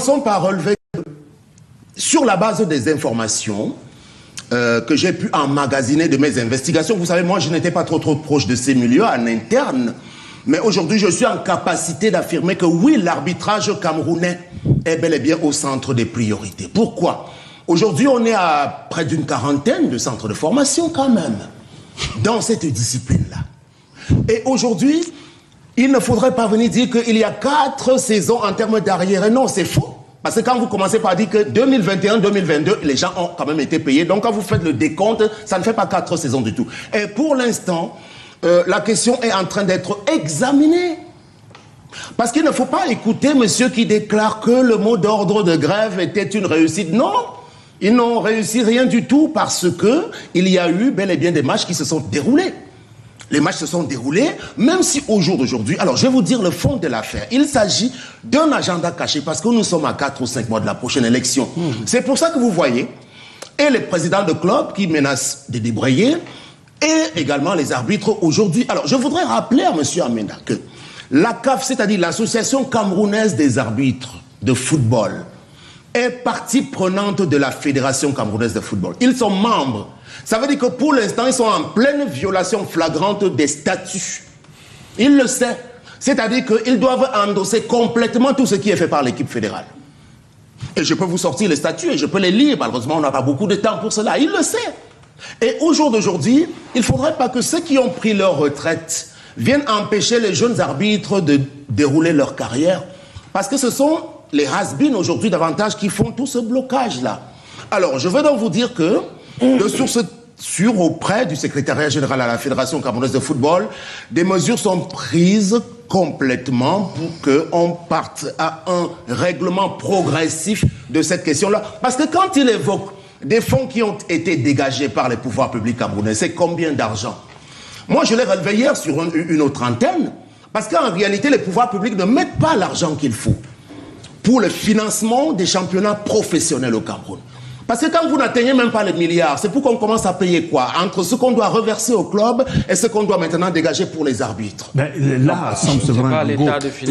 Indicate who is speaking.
Speaker 1: Commençons par relever sur la base des informations que j'ai pu emmagasiner de mes investigations. Vous savez, moi, je n'étais pas trop proche de ces milieux en interne. Mais aujourd'hui, je suis en capacité d'affirmer que oui, l'arbitrage camerounais est bel et bien au centre des priorités. Pourquoi? Aujourd'hui, on est à près d'une quarantaine de centres de formation quand même, dans cette discipline-là. Et aujourd'hui, il ne faudrait pas venir dire qu'il y a 4 saisons en termes d'arrière. Non, c'est faux. Parce que quand vous commencez par dire que 2021-2022, les gens ont quand même été payés. Donc quand vous faites le décompte, ça ne fait pas 4 saisons du tout. Et pour l'instant, la question est en train d'être examinée. Parce qu'il ne faut pas écouter monsieur qui déclare que le mot d'ordre de grève était une réussite. Non, ils n'ont réussi rien du tout parce qu'il y a eu bel et bien des matchs qui se sont déroulés. Les matchs se sont déroulés, même si au jour d'aujourd'hui, alors je vais vous dire le fond de l'affaire. Il s'agit d'un agenda caché parce que nous sommes à 4 ou 5 mois de la prochaine élection. C'est pour ça que vous voyez, et les présidents de clubs qui menacent de débrayer, et également les arbitres aujourd'hui. Alors je voudrais rappeler à M. Amenda que la CAF, c'est-à-dire l'Association camerounaise des arbitres de football, est partie prenante de la Fédération camerounaise de football. Ils sont membres. Ça veut dire que pour l'instant, ils sont en pleine violation flagrante des statuts. Ils le savent. C'est-à-dire qu'ils doivent endosser complètement tout ce qui est fait par l'équipe fédérale. Et je peux vous sortir les statuts et je peux les lire. Malheureusement, on n'a pas beaucoup de temps pour cela. Ils le savent. Et au jour d'aujourd'hui, il ne faudrait pas que ceux qui ont pris leur retraite viennent empêcher les jeunes arbitres de dérouler leur carrière. Parce que ce sont les has-been aujourd'hui davantage qui font tout ce blocage-là. Alors, je veux donc vous dire que de sources sûres auprès du secrétariat général à la Fédération camerounaise de football, des mesures sont prises complètement pour qu'on parte à un règlement progressif de cette question-là. Parce que quand il évoque des fonds qui ont été dégagés par les pouvoirs publics camerounais, c'est combien d'argent? Moi, je l'ai relevé hier sur une autre antenne, parce qu'en réalité, les pouvoirs publics ne mettent pas l'argent qu'il faut pour le financement des championnats professionnels au Cameroun. Parce que quand vous n'atteignez même pas les milliards, c'est pour qu'on commence à payer quoi? Entre ce qu'on doit reverser au club et ce qu'on doit maintenant dégager pour les arbitres.
Speaker 2: Ben, là, semble se voir un